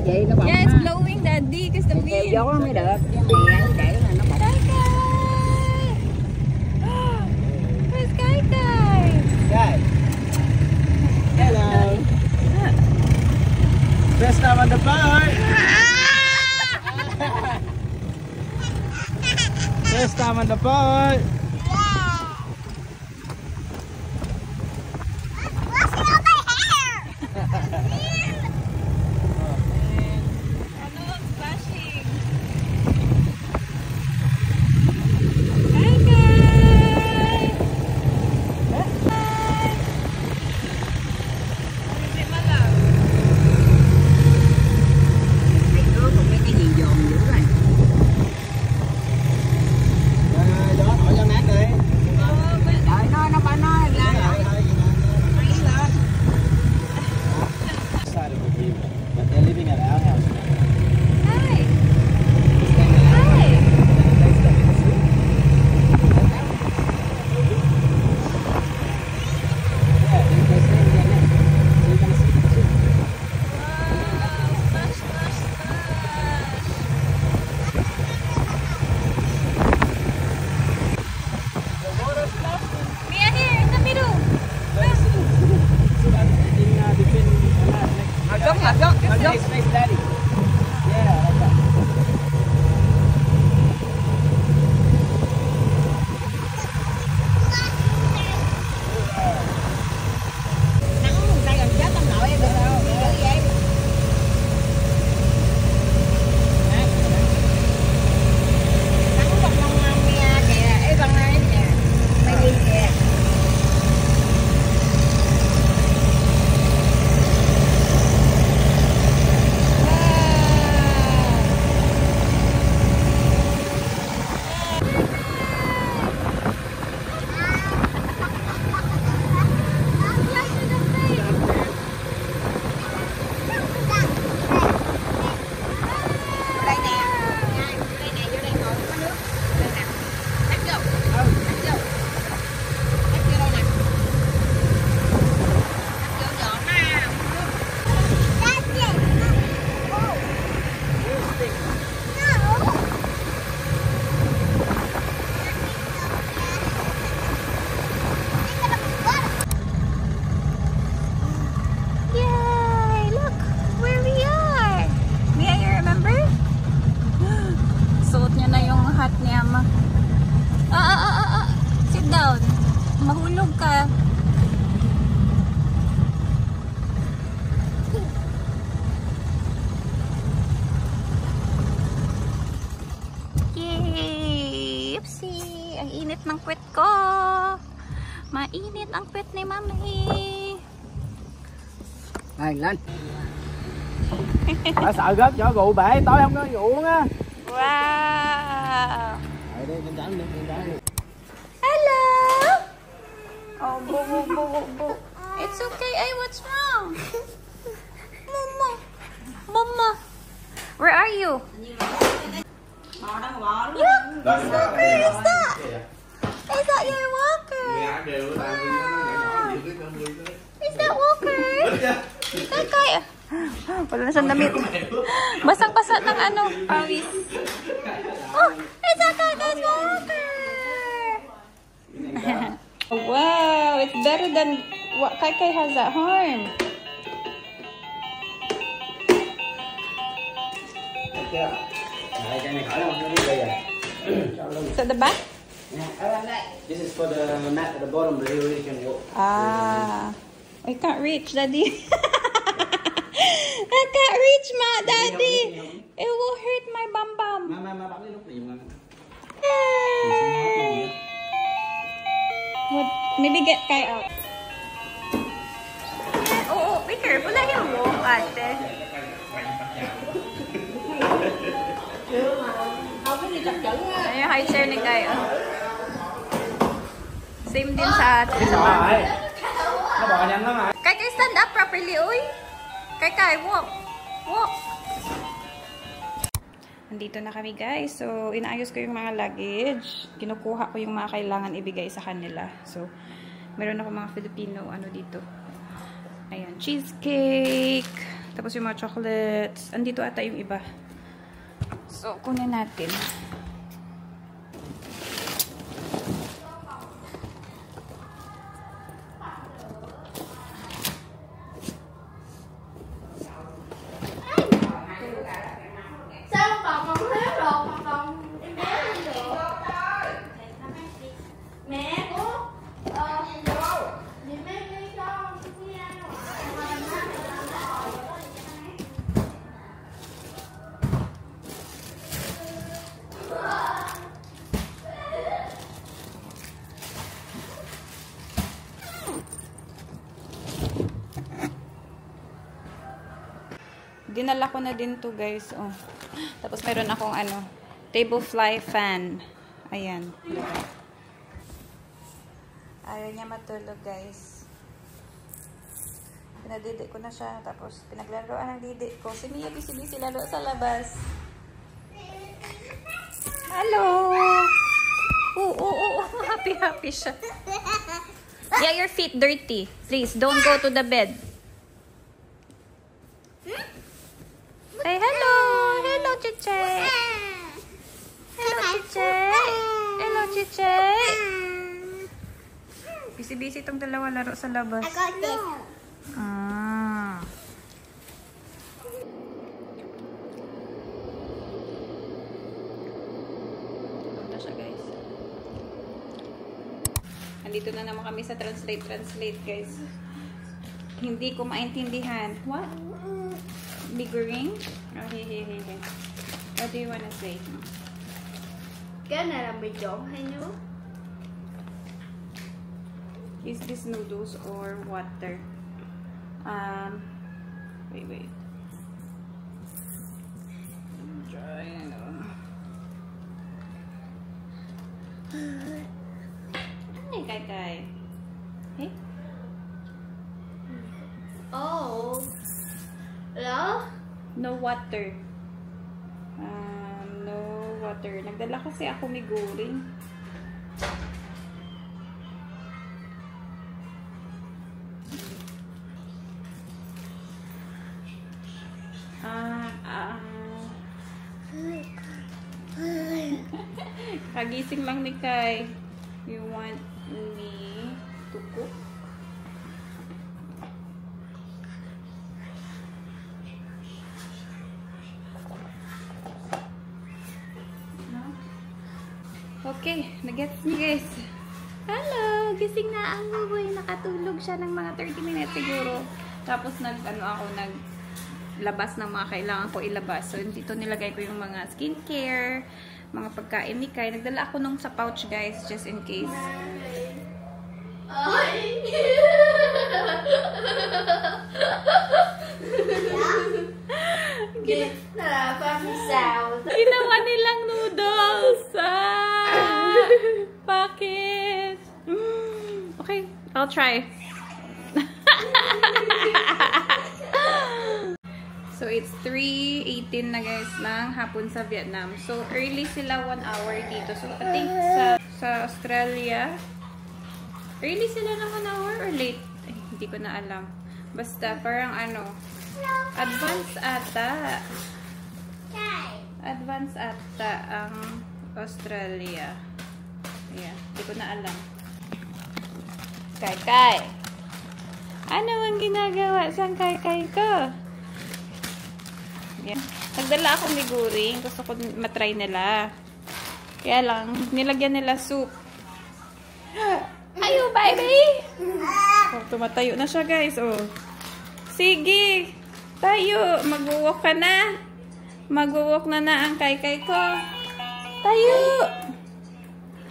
chị, nó bật. Yeah, it's blowing daddy because the wind. Gió mới được, chứ mày để là nó bật. Where's Kai Kai? Kai. Hello. First time on the boat. First time on the boat. Mahulog ka. Yay! Oopsie! Ang init ng kwet ko. Mainit ang kwet ni Mami. Này lên. Sợ rớt cho gụ bể tối không có vụ á. Wow! Hello! Oh, boo, boo, boo, boo, boo. It's okay. Hey, what's wrong? Mama. Mama. Where are you? Look, whose walker is that? Is that your walker? Is that walker? Kakay. Wala na siyang damit. Basang-basa ng ano, pawis. Oh, it's a Kakay's walker. Wow, it's better than what Kai has at home. Is that the back? This is for the mat at the bottom, but you can walk. Ah, I can't reach, Daddy. I can't reach, Daddy. It will hurt my bum bum. Maybe get Kai out. Oh, be careful. Let him walk, ate. Ayan, high chair ni Kai. Same din sa atin. Kai, stand up properly, uy. Kai, walk. Walk. Nandito na kami, guys. So, inaayos ko yung mga luggage. Kinukuha ko yung mga kailangan ibigay sa kanila. So, meron ako mga Filipino, ano dito. Ayan, cheesecake. Tapos yung mga chocolates. Andito ata yung iba. So, kunin natin. Dinala ko na din to guys. Oh. Tapos meron akong ano, table fly fan. Ayan. Ayaw niya matulog guys. Pinadidi ko na siya. Tapos pinaglaruan ng didi ko. Si Mia busy-busy lalo sa labas. Hello! Happy siya. Yeah, your feet dirty. Please, don't go to the bed. Say hello! Hello, Chiche! Hello, Chiche! Hello, Chiche! Busy-busy itong dalawa laro sa labas. I got this. Ah. Ito siya, guys. Andito na naman kami sa translate, guys. Hindi ko maintindihan. What? Biggering? Oh, hey. What do you wanna say? Cái này là mì trộn hay nước? Is this noodles or water? Wait. Try Hey, Kai. Hey? Oh. Hello? No water. No water. Nagdala kasi ako miguring. Kagising lang ni Kai. You want me to cook? Okay, nag-gets niyo guys. Hello! Gising na ang buboy. Nakatulog siya ng mga 30 minutes siguro. Tapos naglabas ng mga kailangan ko ilabas. So, dito nilagay ko yung mga skincare, mga pagkain ni Kai. Nagdala ako nung sa pouch guys, just in case. Ginawa nilang noodles. Bakit? Okay, I'll try. So, it's 3:18 na guys ng hapon sa Vietnam. So, early sila 1 hour dito. So, I think sa Australia, early sila ng 1 hour or late? Ay, hindi ko na alam. Basta, parang ano, advance ata. Advance ata ang Australia. Ayan, hindi ko na alam. Kai. Ano ang ginagawa sa Kai ko? Ayan. Nagdala akong miguring. Gusto ko matry nila. Kaya lang, nilagyan nila soup. Ayo, baby! Oh, tumatayo na siya, guys. Oh. Sige! Tayo! Mag-walk ka na! Mag-walk na ang Kai ko. Tayo!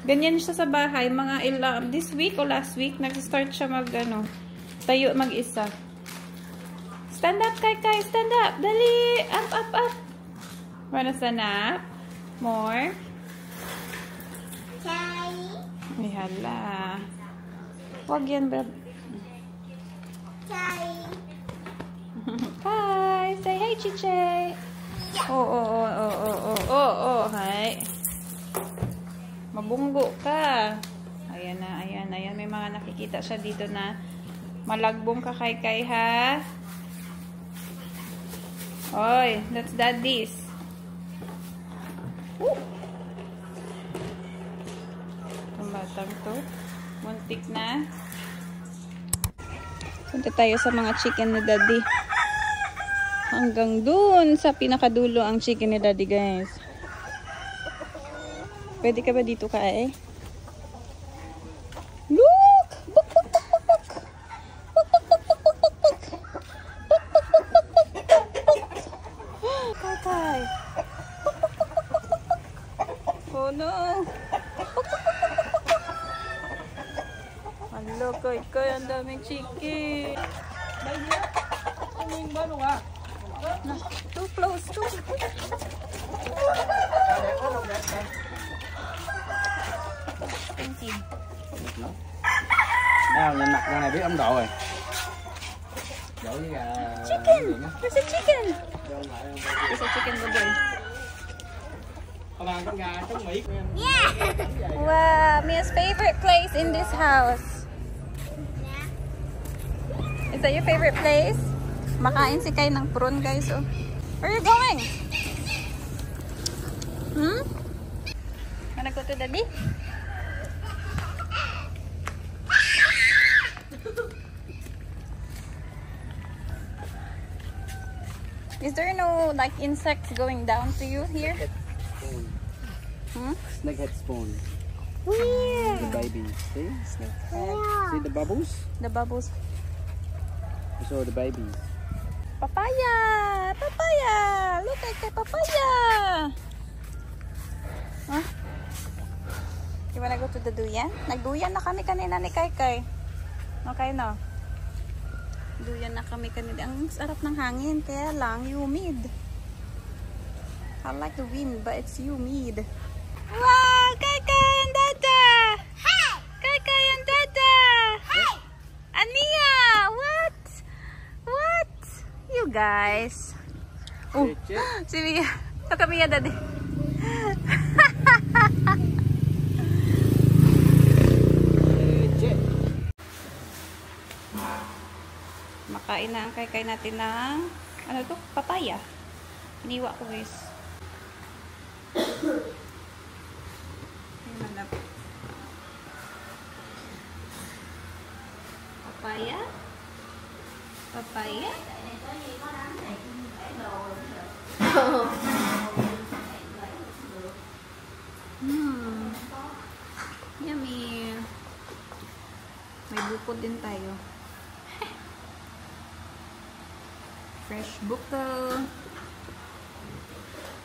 Ganyan siya sa bahay. Mga this week o last week, nag-start siya tayo mag-isa. Stand up, Kai. Stand up. Dali! Up. Wanna stand up? More? Ay, hala. Huwag yan, bro. Hi! Say hey, Chiche! Oh, hi. Mabunggo ka. Ayan na. May mga nakikita siya dito na malagbong ka Kai, ha? Oy, that's daddy's. Woo! Itong batang to. Muntik na. Punta tayo sa mga chicken ni daddy. Hanggang dun sa pinakadulo ang chicken ni daddy, guys. Pwede ka ba dito kain? Look! Buk, buk, buk, buk, buk. Buk, buk, buk, buk, buk, buk, buk. Buk, buk, buk, buk, buk, buk, buk. Kakay. Buk, buk, buk, buk, buk, buk, buk. Oh no. Buk, buk, buk, buk, buk, buk. Hello, kay, ang daming chicken. No, too close, too close. Nào, nhìn mặt ra này biết Ấn Độ rồi. Đổ với gà. Chicken! There's a chicken! There's a chicken burger. Con ăn con gà trống Mỹ. Wow, Mia's favorite place in this house. Is that your favorite place? Makain si Kai ng prawn, guys. Oh. Where are you going? Wanna go to daddy? Is there no like insects going down to you here? Snakehead spawn. Where? The babies. See? Snakehead. See the bubbles? The bubbles. You saw the babies. Papaya! Papaya! Look at the papaya! Huh? You wanna go to the duyan? Nagduyan na kami kanina ni Kai. Okay, no? Duyan na kami kanina. Ang sarap ng hangin, kaya lang humid. I like the wind, but it's humid. Wow! Kai and Dada! Hey! Kai and Dada! Hey! Ania! What? What? You guys. Oh, si Mia. Ito ka Mia, Daddy. Makain na ang kay natin ng ano to? Papaya. Iniwa ko, guys. Papaya. Papaya. Yummy. May bukod din tayo. Fresh buko.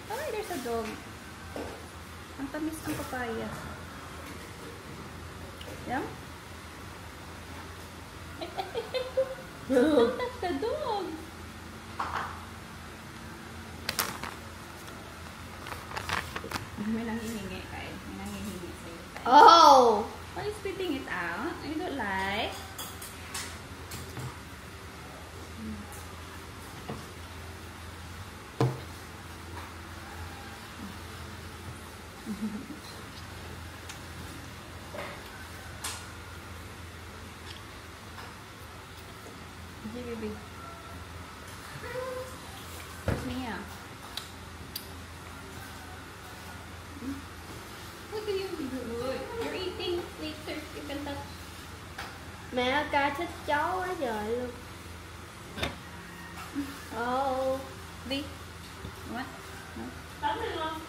Oh, there's a dog. Ang tamis ng papaya. Yeah? That's the dog. May nangihingi kayo. May nangihingi sa'yo. Oh! Why are you spitting it out? You don't like? Hey, baby. Mia. Look at you. You're eating later. You can touch. Mẹ Kai thích chó quá trời luôn. Oh. Đi. What? No. Tắm đi không?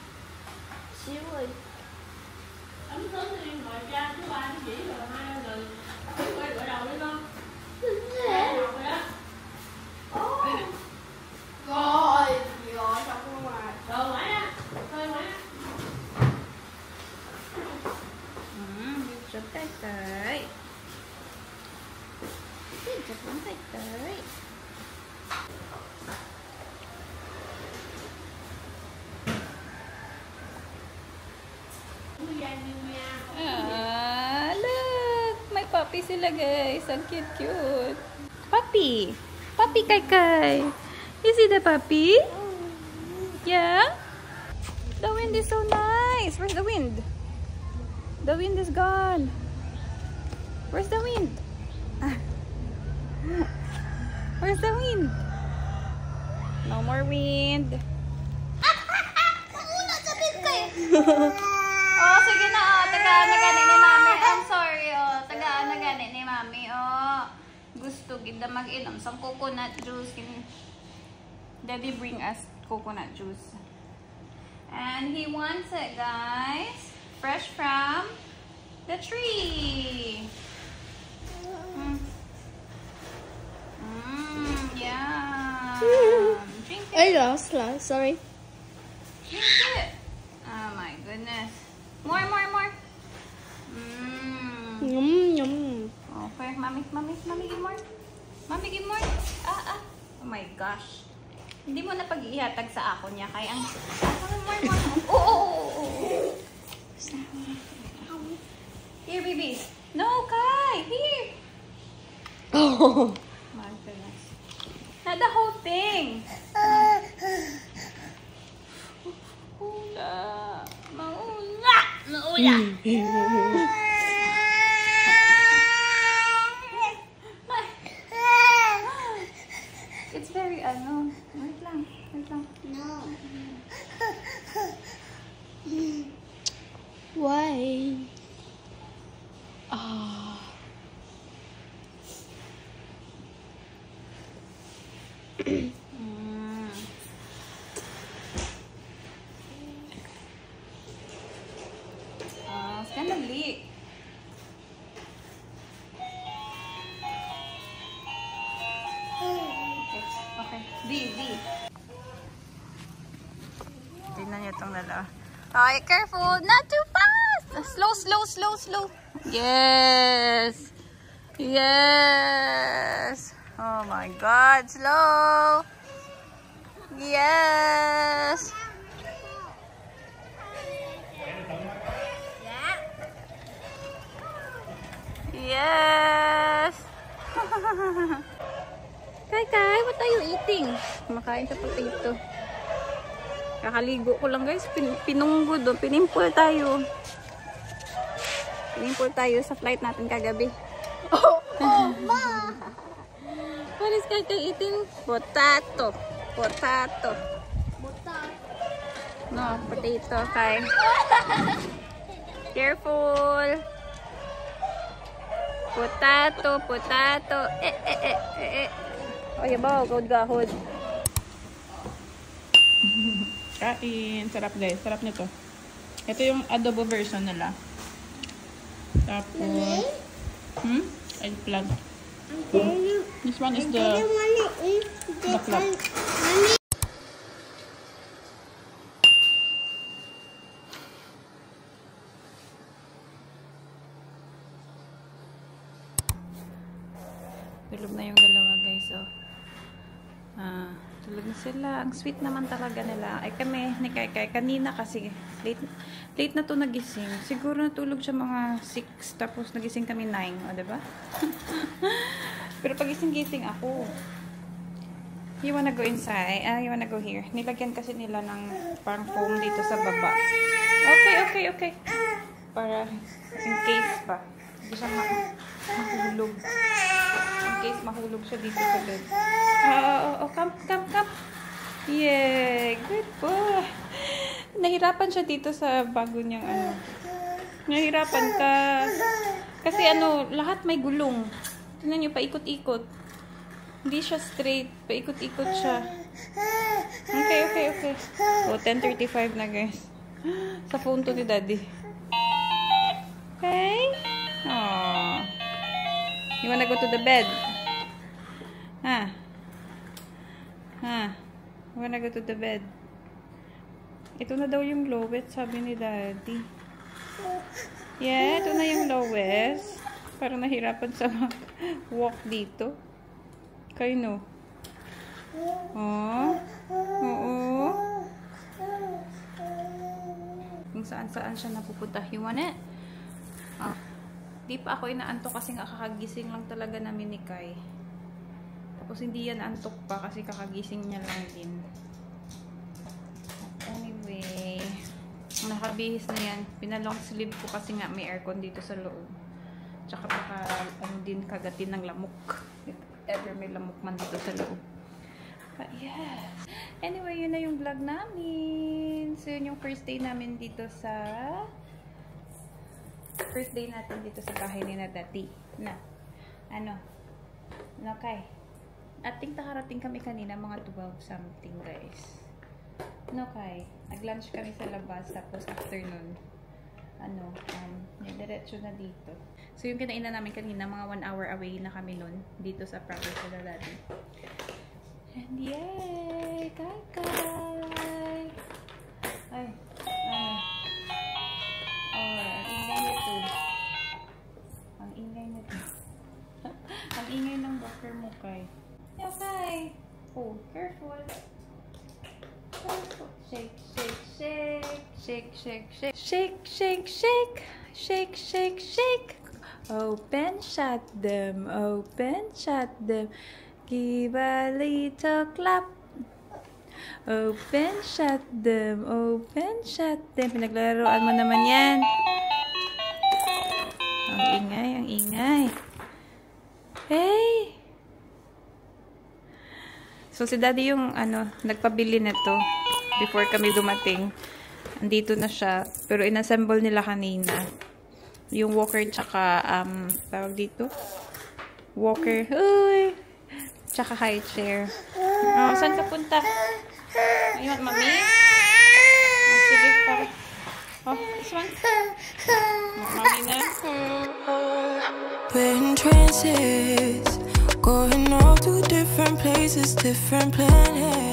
Xíu đi. Tắm sớm đi, ngồi cha thứ ba thứ chỉ rồi hai rồi quay gội đầu đi không? Rồi đó. Rồi xong luôn rồi. Rồi ngoại á, thôi ngoại á. Chấm tay tới. Chấm tay tới. Look! May puppy sila, guys. Ang cute. Puppy! Puppy Kai. You see the puppy? Yeah? The wind is so nice. Where's the wind? The wind is gone. Where's the wind? Where's the wind? No more wind. Una sa bigay. Oh, sige na. Oh, tagaan na gani ni Mami. I'm sorry. Oh, tagaan na gani ni Mami. Oh, gusto gid na mag-inom sang coconut juice. Daddy bring us coconut juice. And he wants it, guys. Fresh from the tree. Yeah. Drink it. I lost. Sorry. Drink it. Oh my goodness. More. Yum, yum. Okay, Mommy, give more. Mommy, give more. Oh my gosh. Hindi mo na pag-ihatag sa ako niya. Kaya ang... More. Oh. Here, baby. No, Kai. Here. Oh. My goodness. Not the whole thing. Maula. It's very ano. Wait lang. No. Why? It's gonna leak. Okay. D. Tingnan niyo itong dalawa. Okay, careful. Not too fast. Slow. Yes. Oh my God. Slow. Yes. Yes. Kai, what are you eating? Kumakain sa potato. Kakaligo ko lang, guys. Pinunggod. Pinimpol tayo. Sa flight natin kagabi. What is Kai eating? Potato. No, potato, Kai. Careful. Potato. Ay, ba, gahod. Kain. Sarap, guys. Sarap nito. Ito yung adobo version nila. Tapos, eggplant. This one is the baklap. Tulog na yung dalawa, guys. Tulog na sila. Ang sweet naman talaga nila. Ay kami, ni Kai kanina kasi late na to nagising. Siguro natulog siya mga 6, tapos nagising kami 9. O, diba? Pero pagising-gising ako. You wanna go inside? You wanna go here? Nilagyan kasi nila ng parang foam dito sa baba. Okay. Para in case ba. Hindi siya mahulog. In case mahulog siya dito sa bed. Come. Yay! Good boy! Nahirapan siya dito sa bago niyang ano. Nahirapan ka. Kasi lahat may gulong. Tingnan niyo, paikot-ikot. Hindi siya straight. Paikot-ikot siya. Okay. 10:35 na, guys. Sa phone to ni Daddy. Okay? Aww. You wanna go to the bed? You wanna go to the bed? Ito na daw yung lowest, sabi ni Daddy. Yeah, ito na yung lowest. Parang nahirapan sa walk dito. Kayo, no? Oo. Kung saan-saan siya napupunta. You want it? Di pa ako inaantok kasi kakagising lang talaga namin ni Kai. Tapos hindi yan antok pa kasi kakagising niya lang din. Anyway, nakabihis na yan. Pinalong sleeve ko kasi nga may aircon dito sa loob. Tsaka baka din kagatin ng lamok. If ever may lamok man dito sa loob. But yeah. Anyway, yun na yung vlog namin. So, yun yung first day namin dito sa... First day natin dito sa bahay ni na Dati. Na. Ano? Okay. Ating nakarating kami kanina, mga 12 something, guys. Okay. Nag-lunch kami sa labas, tapos afternoon. Diretso na dito. So, yung kinainan namin kanina, mga 1 hour away na kami nun, dito sa province na Dati. And yay! Kai-kai! Ay, ang ingay nito. Ang ingay ng walker mo, Kai. Okay. Oh, careful. Careful. Shake, shake, shake. Shake, shake, shake. Shake, shake, shake. Shake, shake, shake. Open, shut them. Open, shut them. Give a little clap. Open, shut them. Open, shut them. Pinaglaruan mo naman yan. Ang ingay, ang ingay. Hey! So, si Daddy yung, nagpabili nito before kami dumating. Andito na siya. Pero inassemble nila kanina. Yung walker, tsaka, tawag dito? Walker. Uy! Tsaka high chair. Oh, saan ka punta? Ayun, mami? Oh, sige, para. Oh, this one. Oh, mami na. We're in trances, going off to different places, different planets.